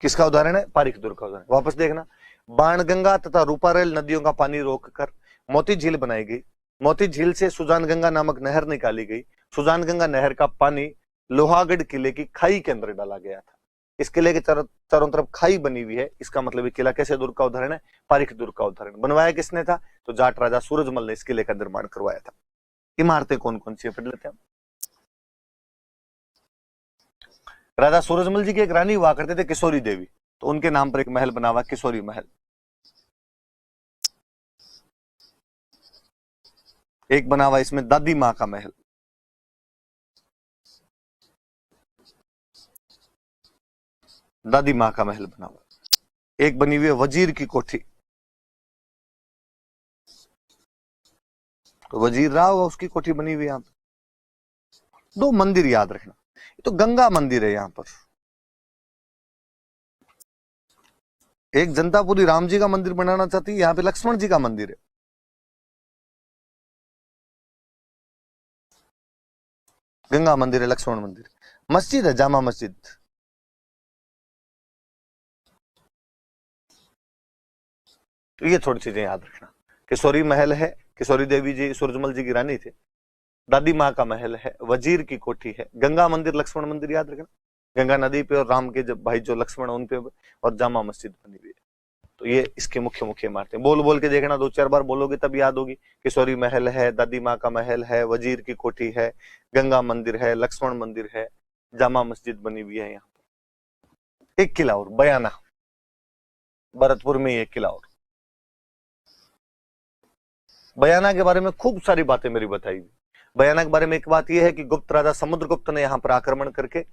किसका उदाहरण है? पारिख दुर्ग का उदाहरण। वापस देखना, बाणगंगा तथा रूपारेल नदियों का पानी रोककर मोती झील बनाई गई। मोती झील से सुजान गंगा नामक नहर निकाली गई। सुजान गंगा नहर का पानी लोहागढ़ किले की खाई के अंदर डाला गया था। इस किले के चारों तरफ खाई बनी हुई है, इसका मतलब किला कैसे दुर्ग का उदाहरण है? पारिख दुर्ग का उदाहरण। बनवाया किसने था? तो जाट राजा सूरजमल ने इस किले का निर्माण करवाया था। इमारतें कौन कौन सी पढ़ लेते हैं। राजा सूरजमल जी की एक रानी हुआ करते थे किशोरी देवी, तो उनके नाम पर एक महल बना हुआ किशोरी महल। एक बना हुआ इसमें दादी मां का महल। दादी मां का महल बना हुआ। एक बनी हुई है वजीर की कोठी, तो वजीर रहा होगा उसकी कोठी बनी हुई। यहां पर 2 मंदिर याद रखना, तो गंगा मंदिर है यहां पर। एक जनतापुरी राम जी का मंदिर बनाना चाहती है, यहां पे लक्ष्मण जी का मंदिर है। गंगा मंदिर है, लक्ष्मण मंदिर। मस्जिद है जामा मस्जिद। तो ये थोड़ी चीजें याद रखना। किशोरी महल है, किशोरी देवी जी सूरजमल जी की रानी थे। दादी माँ का महल है, वजीर की कोठी है, गंगा मंदिर लक्ष्मण मंदिर याद रखना, गंगा नदी पे और राम के जब भाई जो लक्ष्मण उन पे, और जामा मस्जिद बनी हुई है। तो ये इसके मुख्य मुख्य इमारतें बोल बोल के देखना, 2-4 बार बोलोगे तब याद होगी। किशोरी महल है, दादी माँ का महल है, वजीर की कोठी है, गंगा मंदिर है, लक्ष्मण मंदिर है, जामा मस्जिद बनी हुई है। यहाँ पर एक किला और बयाना, भरतपुर में एक किला और। बयाना के बारे में खूब सारी बातें मेरी बताई हुई। बयाना के बारे में एक बात यह है कि गुप्त राजा समुद्रगुप्त ने यहाँ पर आक्रमण करके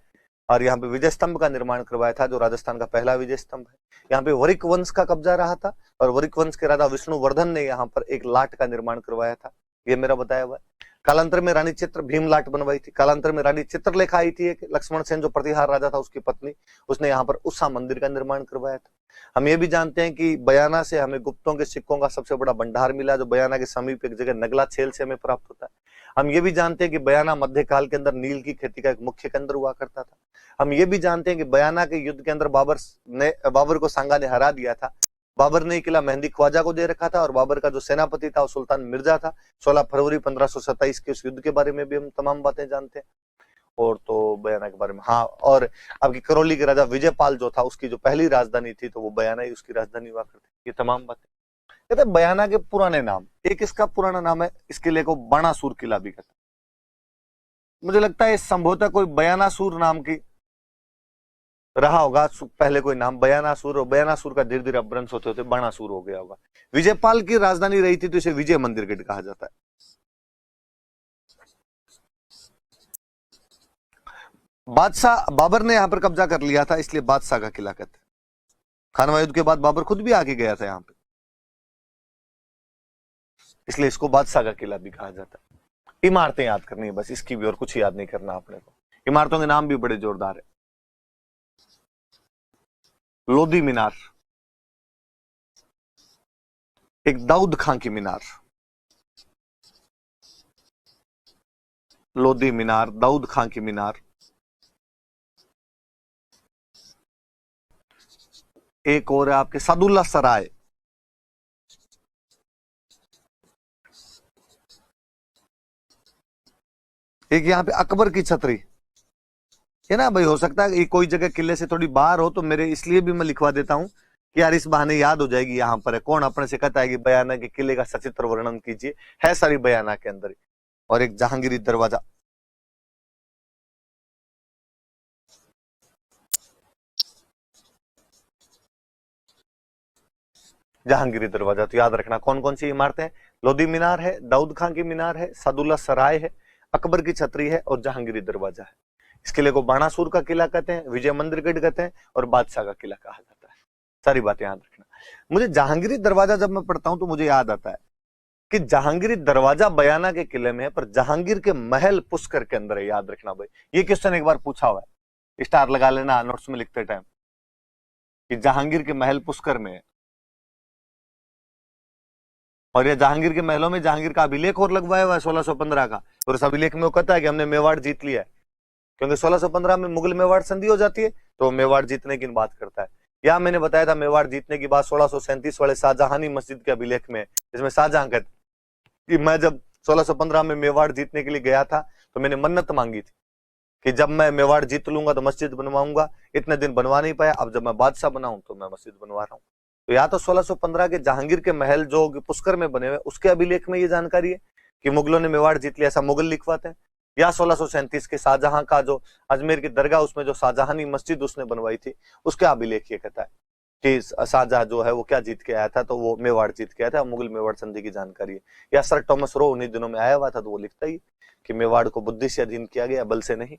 और यहाँ पे विजय स्तंभ का निर्माण करवाया था, जो राजस्थान का पहला विजय स्तंभ है। यहाँ पे वरिक वंश का कब्जा रहा था और वरिक वंश के राजा विष्णुवर्धन ने यहाँ पर एक लाट का निर्माण करवाया था, ये मेरा बताया हुआ है। कालांतर में रानी चित्र भीम लाट बनवाई थी। कालांतर में रानी चित्रलेखा आई थी, एक लक्ष्मण सेन जो प्रतिहार राजा था उसकी पत्नी, उसने यहाँ पर उषा मंदिर का निर्माण करवाया था। हम ये भी जानते हैं कि बयाना से हमें गुप्तों के सिक्कों का सबसे बड़ा भंडार मिला, जो बयाना के समीप एक जगह नगला छेल से हमें प्राप्त होता है। हम ये भी जानते हैं कि बयाना मध्यकाल के अंदर नील की खेती का एक मुख्य केंद्र हुआ करता था। हम ये भी जानते हैं कि बयाना के युद्ध के अंदर बाबर को सांगा ने हरा दिया था। बाबर ने किला मेहंदी ख्वाजा को दे रखा था और बाबर का जो सेनापति था वो सुल्तान मिर्जा था। 16 फरवरी 1527 के उस युद्ध के बारे में भी हम तमाम बातें जानते हैं। और तो बयाना के बारे में, हाँ, और आपकी करौली के राजा विजयपाल जो था उसकी जो पहली राजधानी थी तो वो बयाना ही उसकी राजधानी हुआ करती। ये तमाम बातें कहते हैं। बयाना के पुराने नाम, एक इसका पुराना नाम है, इस किले को बाणासुर किला भी कहते हैं। मुझे लगता है संभवतः कोई बयानासुर नाम की रहा होगा पहले कोई नाम, बयानासुर, और बयानासुर का धीरे धीरे अपभ्रंश होते होते बाणासुर हो गया होगा। विजयपाल की राजधानी रही थी तो इसे विजय मंदिरगढ़ कहा जाता है। बादशाह बाबर ने यहां पर कब्जा कर लिया था इसलिए बादशाह का किला कहते हैं। खानवा युद्ध के बाद बाबर खुद भी आके गया था यहां पे, इसलिए इसको बादशाह का किला भी कहा जाता है। इमारतें याद करनी है बस, इसकी भी, और कुछ याद नहीं करना आपने को। इमारतों के नाम भी बड़े जोरदार है। लोधी मीनार, एक दाऊद खां की मीनार, लोधी मीनार, दाऊद खां की मीनार। एक और है आपके सादुल्ला सराय, एक यहां पे अकबर की छतरी है ना भाई। हो सकता है कोई जगह किले से थोड़ी बाहर हो तो मेरे, इसलिए भी मैं लिखवा देता हूं कि यार इस बहाने याद हो जाएगी। यहां पर है, कौन अपने से कहता है कि बयाना के किले का सचित्र वर्णन कीजिए, है सारी बयाना के अंदर ही। और एक जहांगीरी दरवाजा, जहांगीरी दरवाजा तो याद रखना। कौन कौन सी इमारतें हैं? लोधी मीनार है, दाऊद खां की मीनार है, सादुल्ला सराय है, अकबर की छतरी है और जहांगीरी दरवाजा है। इस किले को बाणासुर का किला कहते हैं, विजय मंदिरगढ़ कहते हैं और बादशाह का किला कहा जाता है। सारी बातें याद रखना। मुझे जहांगीरी दरवाजा जब मैं पढ़ता हूं तो मुझे याद आता है कि जहांगीरी दरवाजा बयाना के किले में है, पर जहांगीर के महल पुष्कर के अंदर है। याद रखना भाई, ये क्वेश्चन एक बार पूछा हुआ है, स्टार लगा लेना नोट्स में लिखते टाइम, कि जहांगीर के महल पुष्कर में है। और ये जहांगीर के महलों में जहांगीर का अभिलेख और लगवाया हुआ है 1615 का, और इस अभिलेख में वो कहता है कि हमने मेवाड़ जीत लिया है, क्योंकि 1615 में मुगल मेवाड़ संधि हो जाती है तो मेवाड़ जीतने की बात करता है। या मैंने बताया था मेवाड़ जीतने की बात 1637 वाले शाहजहानी मस्जिद के अभिलेख में, जिसमें शाहजहां कहते कि मैं जब 1615 में मेवाड़ जीतने के लिए गया था तो मैंने मन्नत मांगी थी कि जब मैं मेवाड़ जीत लूंगा तो मस्जिद बनवाऊंगा। इतने दिन बनवा नहीं पाया, अब जब मैं बादशाह बना हूं तो मैं मस्जिद बनवा रहा हूं। तो या तो 1615 के जहांगीर के महल जो पुष्कर में बने हुए उसके अभिलेख में ये जानकारी है कि मुगलों ने मेवाड़ जीत लिया, ऐसा मुगल लिखवाते हैं। या 1637 के शाहजहां का जो अजमेर की दरगाह उसमें जो शाहजहानी मस्जिद उसने बनवाई थी उसके अभिलेख ये कहता है कि शाहजहां जो है वो क्या जीत के आया था, तो वो मेवाड़ जीत के आया था। मुगल मेवाड़ संधि की जानकारी है। या सर टॉमस रो उन्हीं दिनों में आया हुआ था तो वो लिखता ही कि मेवाड़ को बुद्धि से अधीन किया गया, बल से नहीं।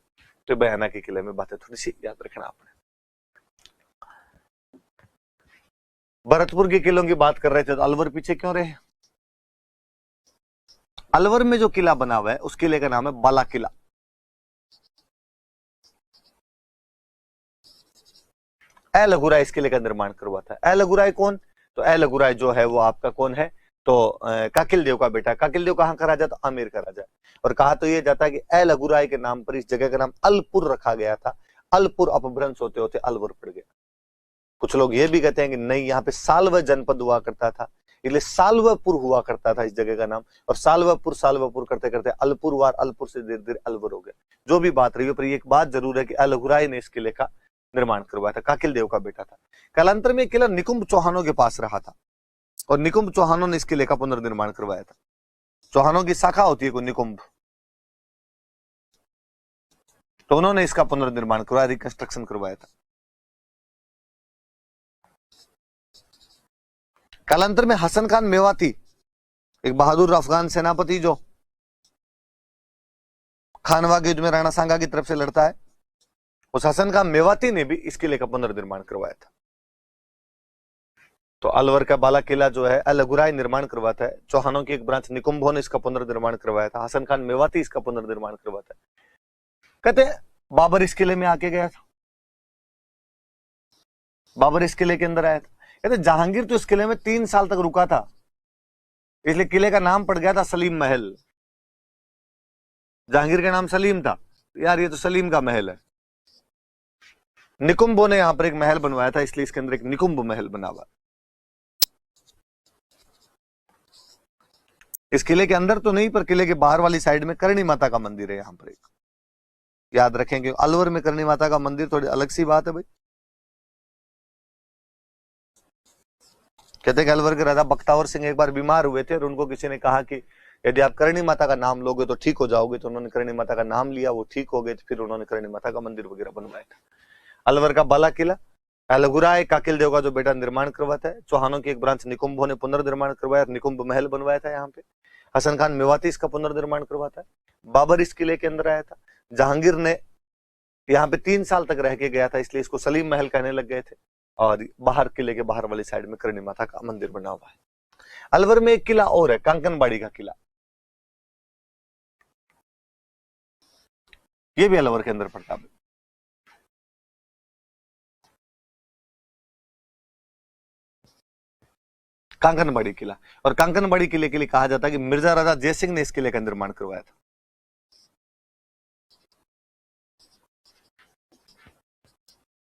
तो बयाना के किले में बातें थोड़ी सी याद रखना आपने। भरतपुर के किलों की बात कर रहे थे तो अलवर पीछे क्यों रहे? अलवर में जो किला बना हुआ है उस किले का नाम है बाला किला। ए लघुराय इस किले का निर्माण करवाता है। ए लघुराय कौन? तो ए लघुराय जो है वो आपका कौन है? तो काकिल देव का बेटा। काकिल देव कहां का राजा? तो आमेर का राजा। और कहा तो ये जाता है कि ए लघुराय के नाम पर इस जगह का नाम अलपुर रखा गया था। अलपुर अपभ्रंश होते होते अलवर पड़ गया। कुछ लोग ये भी कहते हैं कि नहीं, यहाँ पे सालव जनपद हुआ करता था, इसलिए सालवपुर हुआ करता था इस जगह का नाम, और सालवपुर सालवपुर करते करते अलपुर वार, अलपुर से धीरे धीरे अलवर हो गया। जो भी बात रही हो, पर एक बात जरूर है कि अलघुराय ने इस किले का निर्माण करवाया था, काकिल देव का बेटा था। कालांतर में किला निकुंभ चौहानों के पास रहा था और निकुंभ चौहानों ने इस किले का पुनर्निर्माण करवाया था। चौहानों की शाखा होती है कोई निकुंभ, तो उन्होंने इसका पुनर्निर्माण करवाया, रिकंस्ट्रक्शन करवाया था। कालांतर में हसन खान मेवाती, एक बहादुर अफगान सेनापति जो खानवा के युद्ध में राणा सांगा की तरफ से लड़ता है, उस हसन खान मेवाती ने भी इस किले का पुनर्निर्माण करवाया था। तो अलवर का बाला किला जो है अलघुराय निर्माण करवाता है। चौहानों की एक ब्रांच निकुंभों ने इसका पुनर्निर्माण करवाया था। हसन खान मेवाती इसका पुनर्निर्माण करवाता है। कहते हैं बाबर इस किले में आके गया था, बाबर इस किले के अंदर आया था। कहते जहांगीर तो इस किले में 3 साल तक रुका था, इसलिए किले का नाम पड़ गया था सलीम महल। जहांगीर का नाम सलीम था, यार ये तो सलीम का महल है। निकुंभों ने यहां पर एक महल बनवाया था, इसलिए इसके अंदर एक निकुंभ महल बना हुआ। इस किले के अंदर तो नहीं, पर किले के बाहर वाली साइड में करणी माता का मंदिर है यहां पर एक, याद रखेंगे। अलवर में करणी माता का मंदिर थोड़ी अलग सी बात है भाई। कहते हैं कि अलवर के राजा बख्तावर सिंह एक बार बीमार हुए थे और उनको किसी ने कहा कि यदि आप करणी माता का नाम लोगे तो ठीक हो जाओगे, तो उन्होंने करणी माता का नाम लिया, वो ठीक हो गए, तो फिर उन्होंने करणी माता का मंदिर वगैरह बनवाया था। अलवर का बाला किला, लघुराय काकिल देव का जो बेटा निर्माण करवाता है। चौहानों की एक ब्रांच निकुंभों ने पुनर्निर्माण करवाया, निकुंभ महल बनवाया था यहाँ पे। हसन खान मेवाती इसका पुनर्निर्माण करवाता है। बाबर इस किले के अंदर आया था। जहांगीर ने यहाँ पे 3 साल तक रह के गया था, इसलिए इसको सलीम महल कहने लग गए थे। और बाहर किले के बाहर वाली साइड में करणी माता का मंदिर बना हुआ है। अलवर में एक किला और है, कांकनबाड़ी का किला, ये भी अलवर के अंदर पड़ता है। कांकनबाड़ी किला, और कांकनबाड़ी किले के लिए कहा जाता है कि मिर्जा राजा जयसिंह ने इस किले का निर्माण करवाया था।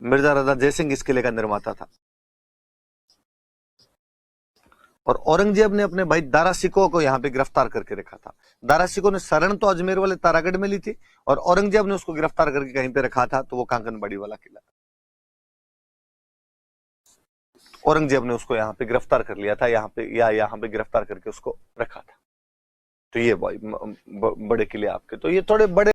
मिर्जा राजा जयसिंह इस किले का निर्माता था। और औरंगजेब ने अपने भाई दारा सिकोह को यहाँ पे गिरफ्तार करके रखा था। दारा सिकोह ने शरण तो अजमेर वाले तारागढ़ में ली थी, और औरंगजेब ने उसको गिरफ्तार करके कहीं पे रखा था, तो वो कांकनबाड़ी वाला किला। औरंगजेब ने उसको यहाँ पे गिरफ्तार कर लिया था, यहाँ पे या यहाँ पे गिरफ्तार करके उसको रखा था। तो ये भाई बड़े किले आपके, तो ये थोड़े बड़े